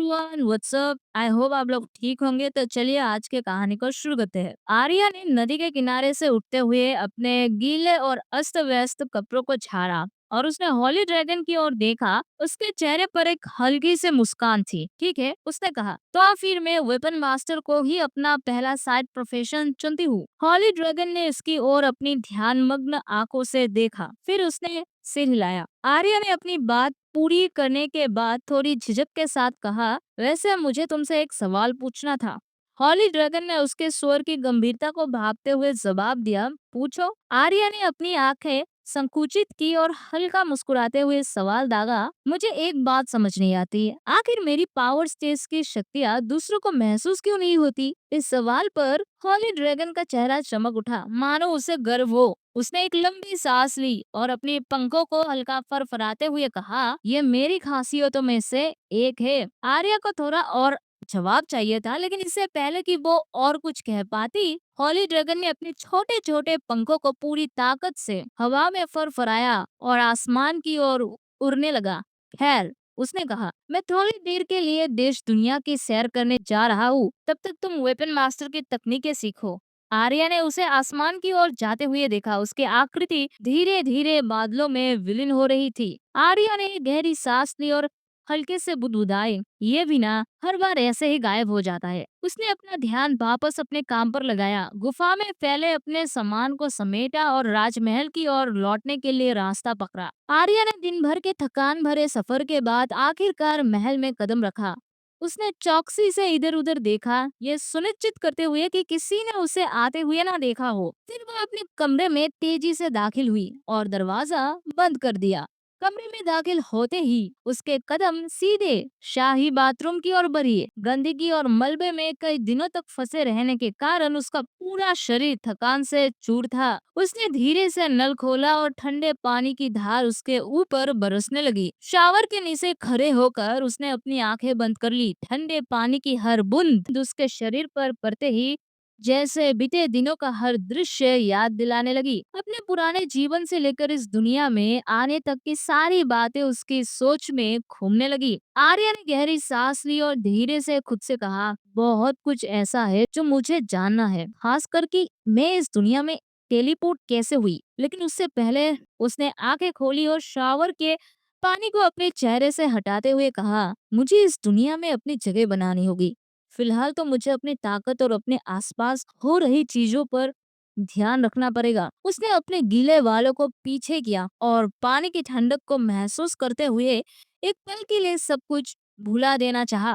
Everyone, WhatsApp. I hope आप लोग ठीक होंगे। तो चलिए आज के कहानी को शुरू करते हैं। आर्या ने नदी के किनारे से उठते हुए अपने गीले और अस्त व्यस्त कपड़ों को झाड़ा और उसने हॉली ड्रैगन की ओर देखा। उसके चेहरे पर एक हल्की सी मुस्कान थी। ठीक है, उसने कहा, तो फिर मैं वेपन मास्टर को ही अपना पहला साइड प्रोफेशन चुनती हूँ। हॉली ड्रैगन ने इसकी ओर अपनी ध्यान मग्न आंखों से देखा, फिर उसने सिर हिलाया। आर्या ने अपनी बात पूरी करने के बाद थोड़ी झिझक के साथ कहा, वैसे मुझे तुमसे एक सवाल पूछना था। हॉली ड्रैगन ने उसके स्वर की गंभीरता को भांपते हुए जवाब दिया, पूछो। आर्या ने अपनी आंखें संकुचित की और हल्का मुस्कुराते हुए सवाल दागा, मुझे एक बात समझ नहीं आती, आखिर मेरी पावर स्टेज की शक्तियाँ दूसरों को महसूस क्यों नहीं होती? इस सवाल पर हॉली ड्रैगन का चेहरा चमक उठा, मानो उसे गर्व हो। उसने एक लंबी सांस ली और अपने पंखों को हल्का फरफराते हुए कहा, ये मेरी खासियतों में से एक है। आर्या को थोड़ा और जवाब चाहिए था, लेकिन इससे पहले कि वो और कुछ कह पाती, हॉली ड्रैगन ने अपने छोटे छोटे पंखों को पूरी ताकत से हवा में फरफराया और आसमान की ओर उड़ने लगा। खैर, उसने कहा, मैं थोड़ी देर के लिए देश दुनिया की सैर करने जा रहा हूँ, तब तक तुम वेपन मास्टर की तकनीकें सीखो। आर्या ने उसे आसमान की ओर जाते हुए देखा। उसकी आकृति धीरे धीरे बादलों में विलीन हो रही थी। आर्या ने एक गहरी सांस ली और हल्के से बुदबुदाए, ये भी ना हर बार ऐसे ही गायब हो जाता है। उसने अपना ध्यान वापस अपने काम पर लगाया, गुफा में फैले अपने सामान को समेटा और राजमहल की ओर लौटने के लिए रास्ता पकड़ा। आर्या ने दिन भर के थकान भरे सफर के बाद आखिरकार महल में कदम रखा। उसने चौकसी से इधर उधर देखा, ये सुनिश्चित करते हुए कि किसी ने उसे आते हुए ना देखा हो। फिर वो अपने कमरे में तेजी से दाखिल हुई और दरवाजा बंद कर दिया। कमरे में दाखिल होते ही उसके कदम सीधे शाही बाथरूम की ओर बढ़ी। गंदगी और मलबे में कई दिनों तक फंसे रहने के कारण उसका पूरा शरीर थकान से चूर था। उसने धीरे से नल खोला और ठंडे पानी की धार उसके ऊपर बरसने लगी। शावर के नीचे खड़े होकर उसने अपनी आंखें बंद कर ली। ठंडे पानी की हर बूंद उसके शरीर पर पड़ते ही जैसे बीते दिनों का हर दृश्य याद दिलाने लगी। अपने पुराने जीवन से लेकर इस दुनिया में आने तक की सारी बातें उसकी सोच में घूमने लगी। आर्या ने गहरी सांस ली और धीरे से खुद से कहा, बहुत कुछ ऐसा है जो मुझे जानना है, खास करके मैं इस दुनिया में टेलीपोर्ट कैसे हुई। लेकिन उससे पहले उसने आंखें खोली और शावर के पानी को अपने चेहरे से हटाते हुए कहा, मुझे इस दुनिया में अपनी जगह बनानी होगी। फिलहाल तो मुझे अपनी ताकत और अपने आसपास हो रही चीजों पर ध्यान रखना पड़ेगा। उसने अपने गीले बालों को पीछे किया और पानी की ठंडक को महसूस करते हुए एक पल के लिए सब कुछ भुला देना चाहा।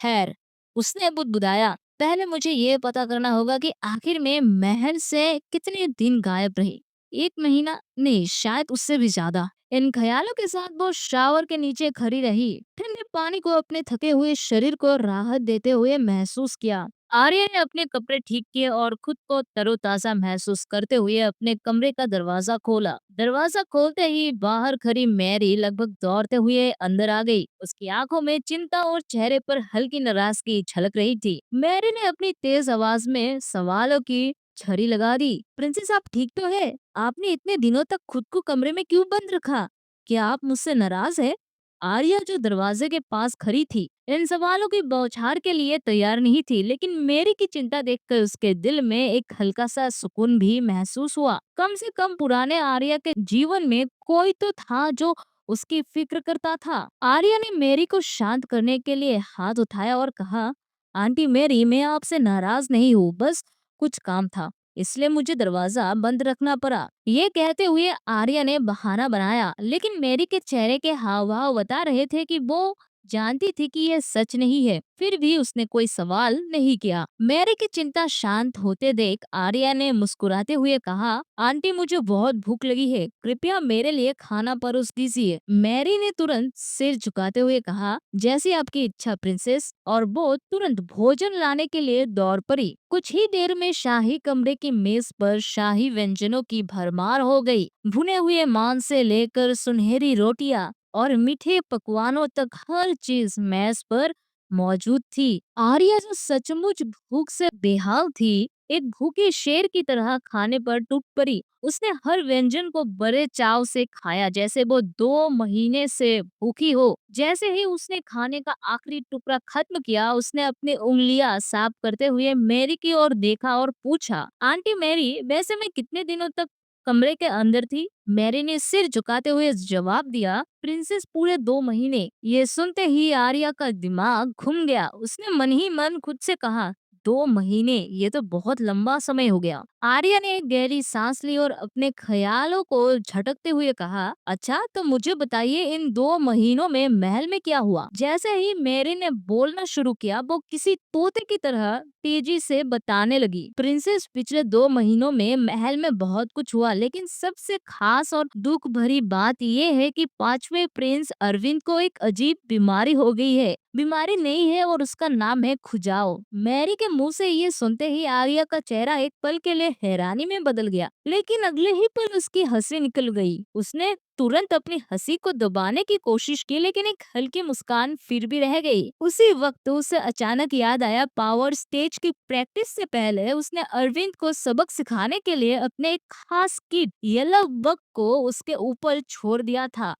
खैर, उसने बुदबुदाया, पहले मुझे ये पता करना होगा कि आखिर में महल से कितने दिन गायब रही। 1 महीना नहीं, शायद उससे भी ज्यादा। इन ख्यालों के साथ वो शावर के नीचे खड़ी रही, ठंडे पानी को अपने थके हुए शरीर को राहत देते हुए महसूस किया। आर्या ने अपने कपड़े ठीक किए और खुद को तरोताजा महसूस करते हुए अपने कमरे का दरवाजा खोला। दरवाजा खोलते ही बाहर खड़ी मैरी लगभग दौड़ते हुए अंदर आ गई। उसकी आंखों में चिंता और चेहरे पर हल्की नाराजगी झलक रही थी। मैरी ने अपनी तेज आवाज में सवालों की झड़ी लगा दी, प्रिंसेस आप ठीक तो है? आपने इतने दिनों तक खुद को कमरे में क्यों बंद रखा? क्या आप मुझसे नाराज है? आर्या जो दरवाजे के पास खड़ी थी, इन सवालों की बौछार के लिए तैयार नहीं थी, लेकिन मेरी की चिंता देखकर उसके दिल में एक हल्का सा सुकून भी महसूस हुआ। कम से कम पुराने आर्या के जीवन में कोई तो था जो उसकी फिक्र करता था। आर्या ने मेरी को शांत करने के लिए हाथ उठाया और कहा, आंटी मेरी, मैं आपसे नाराज नहीं हूँ, बस कुछ काम था, इसलिए मुझे दरवाजा बंद रखना पड़ा। ये कहते हुए आर्या ने बहाना बनाया, लेकिन मेरी के चेहरे के हाव भाव बता रहे थे कि वो जानती थी कि ये सच नहीं है। फिर भी उसने कोई सवाल नहीं किया। मैरी की चिंता शांत होते देख आर्या ने मुस्कुराते हुए कहा, आंटी मुझे बहुत भूख लगी है, कृपया मेरे लिए खाना परोस दीजिए। मैरी ने तुरंत सिर झुकाते हुए कहा, जैसी आपकी इच्छा प्रिंसेस, और वो तुरंत भोजन लाने के लिए दौड़ पड़ी। कुछ ही देर में शाही कमरे की मेज पर शाही व्यंजनों की भरमार हो गई। भुने हुए मांस से लेकर सुनहरी रोटियां और मीठे पकवानों तक हर चीज मेज पर मौजूद थी। आर्या जो सचमुच भूख से बेहाल थी, एक भूखे शेर की तरह खाने पर टूट पड़ी। उसने हर व्यंजन को बड़े चाव से खाया, जैसे वो 2 महीने से भूखी हो। जैसे ही उसने खाने का आखिरी टुकड़ा खत्म किया, उसने अपनी उंगलियां साफ करते हुए मैरी की ओर देखा और पूछा, आंटी मैरी, वैसे मैं कितने दिनों तक कमरे के अंदर थी? मैरी ने सिर झुकाते हुए जवाब दिया, प्रिंसेस, पूरे 2 महीने। ये सुनते ही आर्या का दिमाग घूम गया। उसने मन ही मन खुद से कहा, 2 महीने, ये तो बहुत लंबा समय हो गया। आर्या ने एक गहरी सांस ली और अपने ख्यालों को झटकते हुए कहा, अच्छा तो मुझे बताइए, इन 2 महीनों में महल में क्या हुआ? जैसे ही मैरी ने बोलना शुरू किया, वो किसी तोते की तरह तेजी से बताने लगी, प्रिंसेस, पिछले 2 महीनों में महल में बहुत कुछ हुआ, लेकिन सबसे खास और दुख भरी बात ये है कि 5वें प्रिंस अरविंद को एक अजीब बीमारी हो गई है। बीमारी नहीं है और उसका नाम है खुजाओ। मैरी के मुंह से ये सुनते ही आर्या का चेहरा एक पल के लिए हैरानी में बदल गया, लेकिन अगले ही पल उसकी हंसी निकल गई। उसने तुरंत अपनी हंसी को दबाने की कोशिश की, लेकिन एक हल्की मुस्कान फिर भी रह गई। उसी वक्त उसे अचानक याद आया, पावर स्टेज की प्रैक्टिस से पहले उसने अरविंद को सबक सिखाने के लिए अपने एक खास किड येलो बग को उसके ऊपर छोड़ दिया था।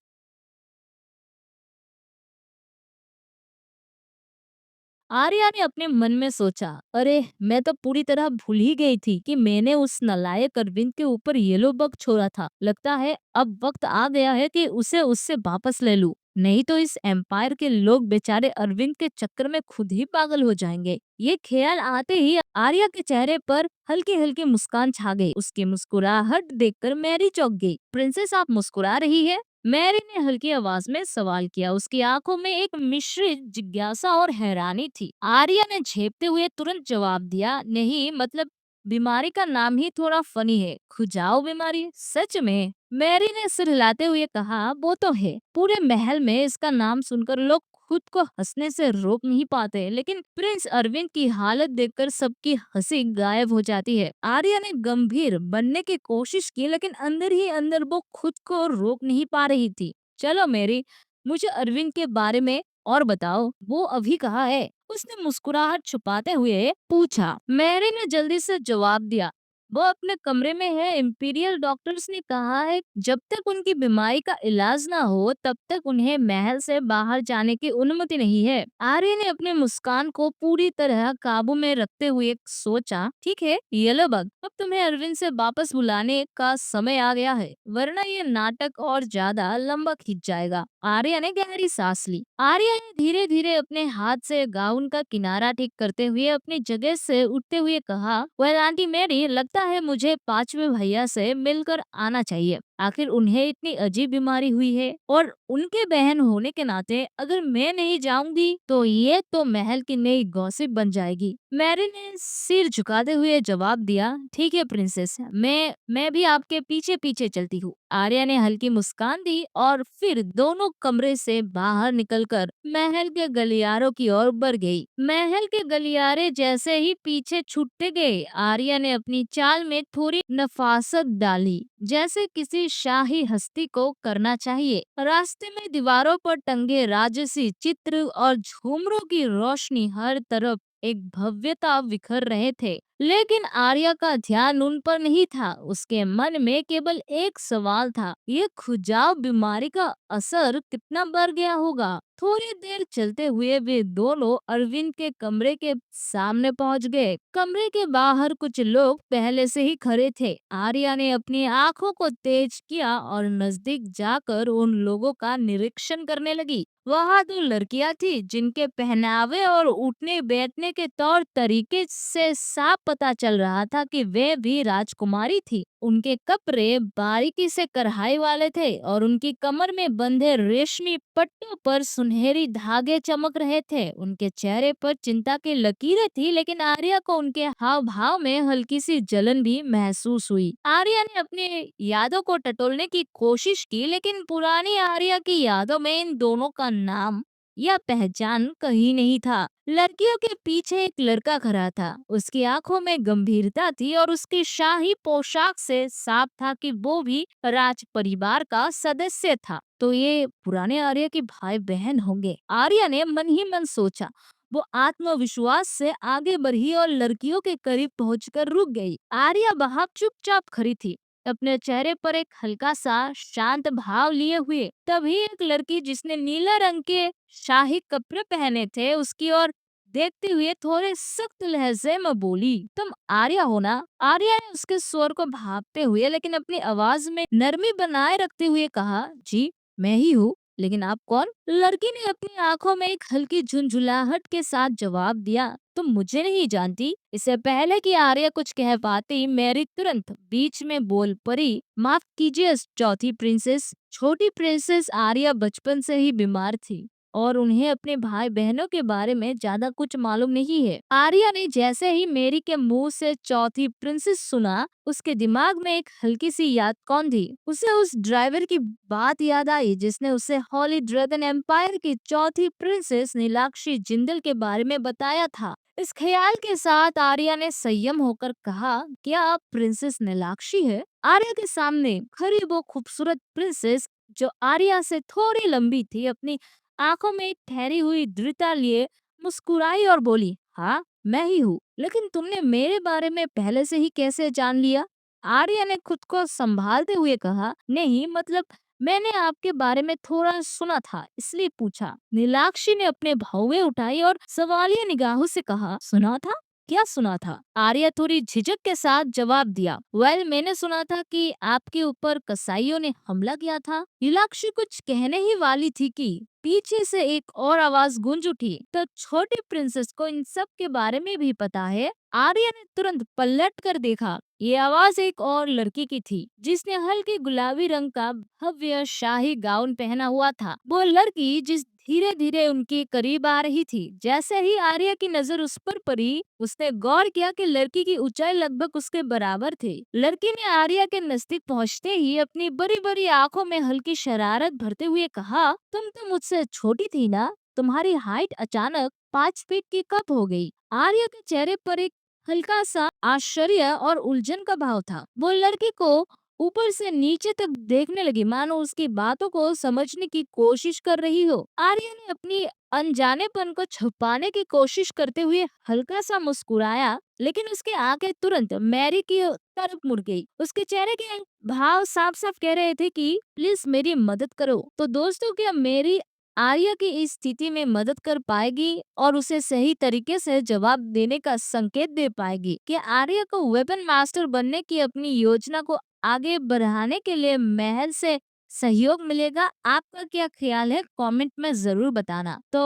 आर्या ने अपने मन में सोचा, अरे मैं तो पूरी तरह भूल ही गई थी कि मैंने उस नालायक अरविंद के ऊपर येलो बग छोड़ा था। लगता है अब वक्त आ गया है कि उसे उससे वापस ले लूं, नहीं तो इस एम्पायर के लोग बेचारे अरविंद के चक्कर में खुद ही पागल हो जाएंगे। ये ख्याल आते ही आर्या के चेहरे पर हल्की हल्की मुस्कान छा गई। उसकी मुस्कुराहट देखकर मैरी चौंक गई। प्रिंसेस, आप मुस्कुरा रही है? मैरी ने हल्की आवाज में सवाल किया। उसकी आंखों में एक मिश्रित जिज्ञासा और हैरानी थी। आर्या ने झेपते हुए तुरंत जवाब दिया, नहीं, मतलब बीमारी का नाम ही थोड़ा फनी है, खुजाओ बीमारी। सच में? मैरी ने सिर हिलाते हुए कहा, वो तो है, पूरे महल में इसका नाम सुनकर लोग खुद को हंसने से रोक नहीं पाते, लेकिन प्रिंस अरविंद की हालत देखकर सबकी हंसी गायब हो जाती है। आर्या ने गंभीर बनने की कोशिश की, लेकिन अंदर ही अंदर वो खुद को रोक नहीं पा रही थी। चलो मेरी, मुझे अरविंद के बारे में और बताओ, वो अभी कहाँ है? उसने मुस्कुराहट छुपाते हुए पूछा। मैरी ने जल्दी से जवाब दिया, वो अपने कमरे में है। इंपीरियल डॉक्टर्स ने कहा है जब तक उनकी बीमारी का इलाज ना हो तब तक उन्हें महल से बाहर जाने की अनुमति नहीं है। आर्य ने अपने मुस्कान को पूरी तरह काबू में रखते हुए सोचा, ठीक है येलो बग, अब तुम्हें अरविंद से वापस बुलाने का समय आ गया है, वरना ये नाटक और ज्यादा लंबा खींच जाएगा। आर्या ने गहरी सांस ली। आर्या ने धीरे धीरे अपने हाथ से गाउन का किनारा ठीक करते हुए अपनी जगह से उठते हुए कहा, वेल आंटी मेरी, लगता है मुझे 5वें भैया से मिलकर आना चाहिए। आखिर उन्हें इतनी अजीब बीमारी हुई है और उनके बहन होने के नाते अगर मैं नहीं जाऊंगी तो ये तो महल की नई गॉसिप बन जाएगी। मैरी ने सिर झुकाते हुए जवाब दिया, ठीक है प्रिंसेस, मैं भी आपके पीछे पीछे चलती हूँ। आर्या ने हल्की मुस्कान दी और फिर दोनों कमरे से बाहर निकलकर महल के गलियारों की ओर बढ़ गई। महल के गलियारे जैसे ही पीछे छूटते गए, आर्या ने अपनी चाल में थोड़ी नफासत डाली, जैसे किसी शाही हस्ती को करना चाहिए। रास्ते में दीवारों पर टंगे राजसी चित्र और झूमरों की रोशनी हर तरफ एक भव्यता बिखर रहे थे, लेकिन आर्या का ध्यान उन पर नहीं था। उसके मन में केवल एक सवाल था, ये खुजाव बीमारी का असर कितना बढ़ गया होगा। थोड़ी देर चलते हुए वे दोनों अरविंद के कमरे के सामने पहुंच गए। कमरे के बाहर कुछ लोग पहले से ही खड़े थे। आर्या ने अपनी आंखों को तेज किया और नजदीक जाकर उन लोगों का निरीक्षण करने लगी। वहाँ 2 लड़कियां थी जिनके पहनावे और उठने बैठने के तौर तरीके से साफ पता चल रहा था कि वे भी राजकुमारी थी। उनके कपड़े बारीकी से कढ़ाई वाले थे और उनकी कमर में बंधे रेशमी पट्टों पर सुनहरी धागे चमक रहे थे। उनके चेहरे पर चिंता की लकीरें थी, लेकिन आर्या को उनके हाव भाव में हल्की सी जलन भी महसूस हुई। आर्या ने अपनी यादों को टटोलने की कोशिश की, लेकिन पुरानी आर्या की यादों में इन दोनों का नाम या पहचान कहीं नहीं था। लड़कियों के पीछे एक लड़का खड़ा था। उसकी आंखों में गंभीरता थी और उसकी शाही पोशाक से साफ था कि वो भी राज परिवार का सदस्य था। तो ये पुराने आर्य के भाई बहन होंगे, आर्या ने मन ही मन सोचा। वो आत्मविश्वास से आगे बढ़ी और लड़कियों के करीब पहुंचकर रुक गई। आर्या बहाव चुपचाप खड़ी थी, अपने चेहरे पर एक हल्का सा शांत भाव लिए हुए। तभी एक लड़की जिसने नीला रंग के शाही कपड़े पहने थे उसकी ओर देखते हुए थोड़े सख्त लहजे में बोली, तुम आर्या हो ना? आर्या ने उसके स्वर को भापते हुए लेकिन अपनी आवाज में नरमी बनाए रखते हुए कहा, जी मैं ही हूँ, लेकिन आप कौन? लड़की ने अपनी आंखों में एक हल्की झुंझुलाहट के साथ जवाब दिया, तुम मुझे नहीं जानती। इससे पहले कि आर्या कुछ कह पाती, मैरी तुरंत बीच में बोल पड़ी, माफ कीजिए चौथी प्रिंसेस। छोटी प्रिंसेस आर्या बचपन से ही बीमार थी और उन्हें अपने भाई बहनों के बारे में ज्यादा कुछ मालूम नहीं है। आर्या ने जैसे ही मेरी के मुंह से चौथी प्रिंसेस सुना, उसके दिमाग में एक हल्की सी याद कौन थी। उसे उस ड्राइवर की बात याद आई जिसने उसे हॉली ड्रैगन एम्पायर की चौथी प्रिंसेस नीलाक्षी जिंदल के बारे में बताया था। इस ख्याल के साथ आर्या ने संयम होकर कहा, क्या आप प्रिंसेस नीलाक्षी है? आर्या के सामने खड़ी वो खूबसूरत प्रिंसेस जो आर्या से थोड़ी लंबी थी, अपनी आंखों में एक ठहरी हुई दृढ़ता लिए मुस्कुराई और बोली, हाँ मैं ही हूँ, लेकिन तुमने मेरे बारे में पहले से ही कैसे जान लिया? आर्या ने खुद को संभालते हुए कहा, नहीं मतलब मैंने आपके बारे में थोड़ा सुना था इसलिए पूछा। नीलाक्षी ने अपने भौवे उठाई और सवालिया निगाहों से कहा, सुना था? क्या सुना था? आर्या थोड़ी झिझक के साथ जवाब दिया, वेल मैंने सुना था कि आपके ऊपर कसाईयों ने हमला किया था। नीलाक्षी कुछ कहने ही वाली थी कि पीछे से एक और आवाज गूंज उठी, तो छोटी प्रिंसेस को इन सब के बारे में भी पता है? आर्या ने तुरंत पलट कर देखा। ये आवाज एक और लड़की की थी जिसने हल्के गुलाबी रंग का भव्य शाही गाउन पहना हुआ था। वो लड़की जिस धीरे धीरे उनके करीब आ रही थी। जैसे ही आर्या की नजर उस पर पड़ी, उसने गौर किया कि लड़की की ऊंचाई लगभग उसके बराबर थी। लड़की ने आर्या के नजदीक पहुंचते ही अपनी बड़ी बड़ी आंखों में हल्की शरारत भरते हुए कहा, तुम तो मुझसे छोटी थी ना? तुम्हारी हाइट अचानक 5 फीट की कब हो गई? आर्या के चेहरे पर एक हल्का सा आश्चर्य और उलझन का भाव था। वो लड़की को ऊपर से नीचे तक देखने लगी, मानो उसकी बातों को समझने की कोशिश कर रही हो। आर्या ने अपनी अनजानेपन को छुपाने की कोशिश करते हुए हल्का सा मुस्कुराया, लेकिन उसकी आंखें तुरंत मैरी की तरफ मुड़ गई। उसके चेहरे के भाव साफ साफ कह रहे थे कि प्लीज मेरी मदद करो। तो दोस्तों, क्या मेरी आर्या की इस स्थिति में मदद कर पाएगी और उसे सही तरीके से जवाब देने का संकेत दे पाएगी? कि आर्या को वेपन मास्टर बनने की अपनी योजना को आगे बढ़ाने के लिए महल से सहयोग मिलेगा? आपका क्या ख्याल है? कमेंट में जरूर बताना। तो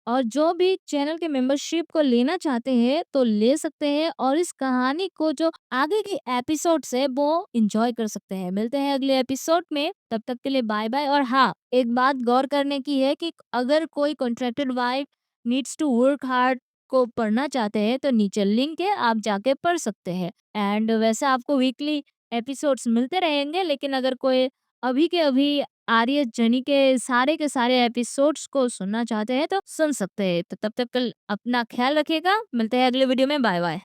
और जो भी चैनल के मेंबरशिप को लेना चाहते हैं तो ले सकते हैं और इस कहानी को जो आगे के एपिसोड है वो एंजॉय कर सकते हैं। मिलते हैं अगले एपिसोड में, तब तक के लिए बाय बाय। और हाँ, एक बात गौर करने की है कि अगर कोई contracted wife needs to work hard को पढ़ना चाहते हैं तो नीचे लिंक है, आप जाके पढ़ सकते हैं। एंड वैसे आपको वीकली एपिसोड्स मिलते रहेंगे, लेकिन अगर कोई अभी के अभी आर्य जनी के सारे एपिसोड्स को सुनना चाहते हैं तो सुन सकते हैं। तो तब तक अपना ख्याल रखिएगा। मिलते हैं अगले वीडियो में। Bye bye.